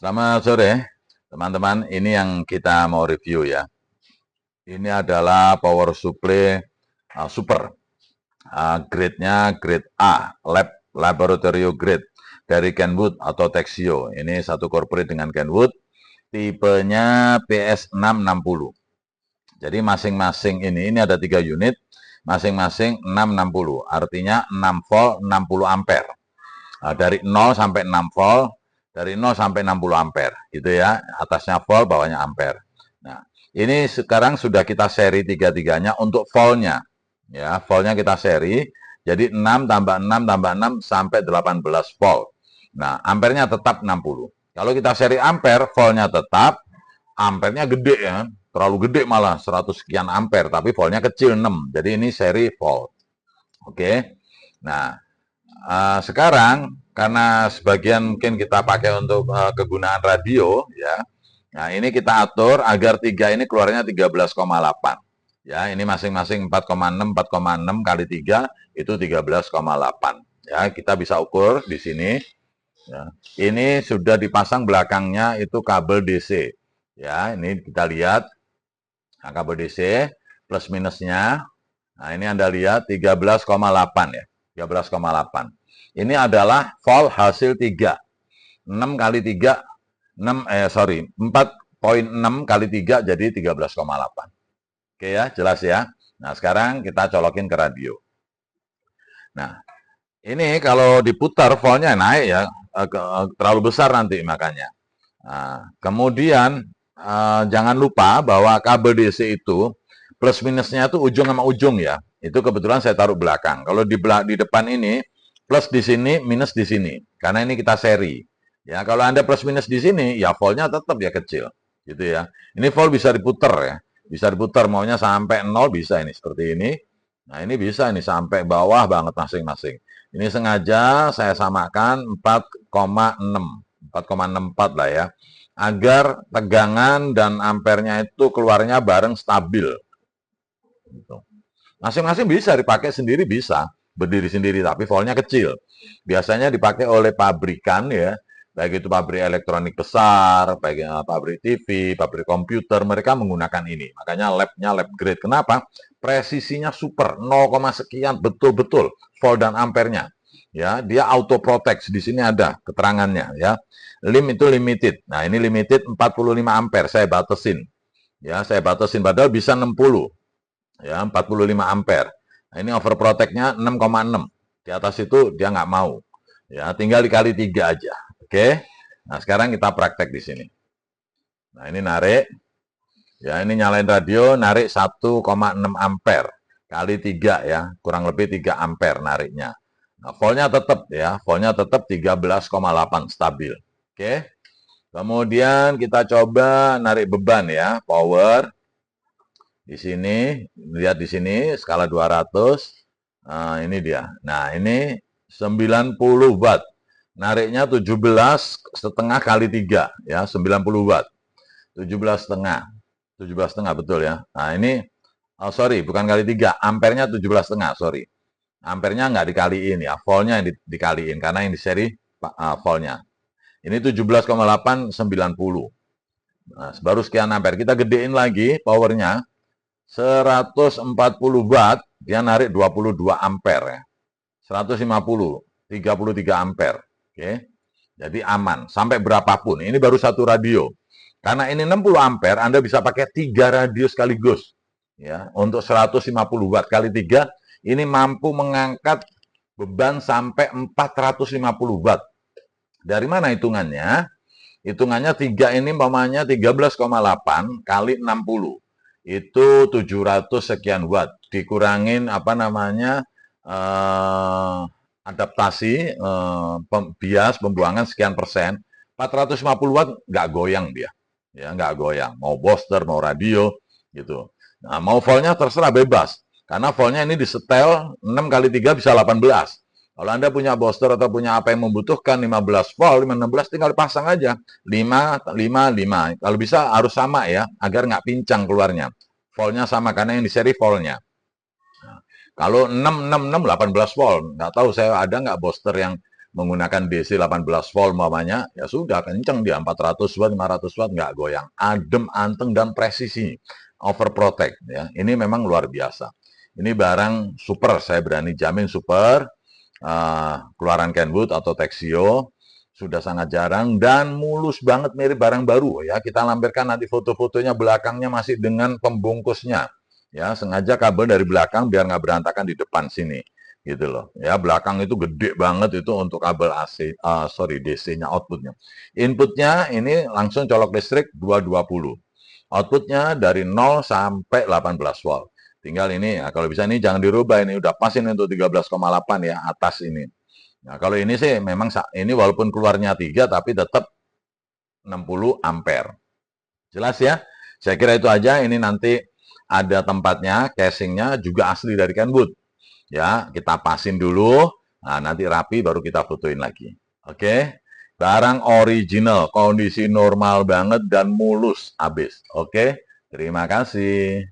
Selamat sore, teman-teman. Ini yang kita mau review ya. Ini adalah power supply super. Grade-nya grade A, laboratory grade dari Kenwood atau Texio. Ini satu corporate dengan Kenwood. Tipenya PS660. Jadi masing-masing ini ada 3 unit, masing-masing 660. Artinya 6 volt 60 ampere. Dari 0 sampai 6 volt, dari 0 sampai 60 ampere, gitu ya. Atasnya volt, bawahnya ampere. Nah, ini sekarang sudah kita seri tiga-tiganya untuk voltnya. Ya, voltnya kita seri. Jadi 6 tambah 6 tambah 6 sampai 18 volt. Nah, ampernya tetap 60. Kalau kita seri ampere, voltnya tetap, ampernya gede ya. Terlalu gede malah 100 sekian ampere, tapi voltnya kecil 6. Jadi ini seri volt. Oke. Nah, sekarang karena sebagian mungkin kita pakai untuk kegunaan radio ya. Nah, ini kita atur agar 3 ini keluarnya 13,8. Ya, ini masing-masing 4,6 kali 3 itu 13,8. Ya, kita bisa ukur di sini. Ya. Ini sudah dipasang belakangnya itu kabel DC. Ya, ini kita lihat kabel DC plus minusnya. Nah, ini Anda lihat 13,8 ya. 13,8. Ini adalah volt hasil 3. 6 kali 3, 4,6 kali 3 jadi 13,8. Oke ya, jelas ya. Nah, sekarang kita colokin ke radio. Nah, ini kalau diputar voltnya naik ya, terlalu besar nanti makanya. Nah, kemudian jangan lupa bahwa kabel DC itu plus minusnya itu ujung sama ujung ya. Itu kebetulan saya taruh belakang. Kalau di depan ini plus di sini, minus di sini. Karena ini kita seri. Ya, kalau Anda plus minus di sini, ya voltnya tetap ya kecil. Gitu ya. Ini volt bisa diputar ya. Bisa diputar maunya sampai 0 bisa ini seperti ini. Nah, ini bisa ini sampai bawah banget masing-masing. Ini sengaja saya samakan 4,6. 4,64 lah ya. Agar tegangan dan ampernya itu keluarnya bareng stabil. Gitu. Masing-masing bisa dipakai sendiri bisa, berdiri sendiri tapi voltnya kecil. Biasanya dipakai oleh pabrikan ya, baik itu pabrik elektronik besar, baik pabrik TV, pabrik komputer, mereka menggunakan ini. Makanya labnya lab grade. Kenapa? Presisinya super, 0, sekian betul-betul volt dan ampernya. Ya, dia auto protect. Di sini ada keterangannya ya. Lim itu limited. Nah, ini limited 45 ampere saya batasin. Ya, saya batasin padahal bisa 60 ya 45 ampere. Nah, ini overprotect-nya 6,6. Di atas itu dia nggak mau. Ya, tinggal dikali 3 aja. Oke. Nah, sekarang kita praktek di sini. Nah, ini narik. Ya, ini nyalain radio, narik 1,6 ampere kali 3 ya, kurang lebih 3 ampere nariknya. Nah, voltnya tetap ya, voltnya tetap 13,8 stabil. Oke. Kemudian kita coba narik beban ya, power. Di sini, lihat di sini skala 200. Nah, ini dia. Nah, ini 90 watt. Nariknya 17,5 kali 3 ya, 90 watt. 17,5. 17,5 betul ya. Nah, ini sorry, bukan kali 3, ampernya 17,5, sorry. Ampernya nggak dikaliin ya, voltnya yang dikaliin karena yang di seri voltnya. Ini 17,8 90. Nah, baru sekian ampere. Kita gedein lagi powernya. 140 watt, dia narik 22 ampere ya. 150, 33 ampere. Oke. Jadi aman sampai berapapun. Ini baru satu radio. Karena ini 60 ampere, Anda bisa pakai 3 radio sekaligus. Ya, untuk 150 watt kali 3, ini mampu mengangkat beban sampai 450 watt. Dari mana hitungannya? Hitungannya 3 ini umpamanya 13,8 kali 60 itu 700 sekian watt dikurangin apa namanya adaptasi bias pembuangan sekian persen 450 watt nggak goyang dia ya nggak goyang mau booster mau radio gitu. Nah, mau voltnya terserah bebas karena voltnya ini disetel 6 kali 3 bisa 18. Kalau Anda punya booster atau punya apa yang membutuhkan 15 volt, 16 tinggal pasang aja. 5, 5, 5. Kalau bisa harus sama ya, agar nggak pincang keluarnya. Voltnya sama, karena yang di seri voltnya. Nah, kalau 6, 6, 6, 18 volt. Nggak tahu saya ada nggak booster yang menggunakan DC 18 volt umpamanya, ya sudah kenceng dia 400 watt, 500 watt nggak goyang, adem, anteng dan presisi, overprotect ya. Ini memang luar biasa. Ini barang super, saya berani jamin super. Keluaran Kenwood atau Texio sudah sangat jarang dan mulus banget, mirip barang baru ya. Kita lampirkan nanti foto-fotonya, belakangnya masih dengan pembungkusnya ya, sengaja kabel dari belakang biar nggak berantakan di depan sini gitu loh ya. Belakang itu gede banget itu untuk kabel AC, DC-nya, outputnya. Inputnya ini langsung colok listrik 220, outputnya dari 0 sampai 18 volt. Tinggal ini ya, kalau bisa ini jangan dirubah, ini udah pas ini untuk 13,8 ya atas ini. Nah, kalau ini sih memang ini walaupun keluarnya 3 tapi tetap 60 ampere. Jelas ya? Saya kira itu aja. Ini nanti ada tempatnya, casingnya juga asli dari Kenwood. Ya, kita pasin dulu. Nah, nanti rapi baru kita fotoin lagi. Oke? Barang original, kondisi normal banget dan mulus habis. Oke? Terima kasih.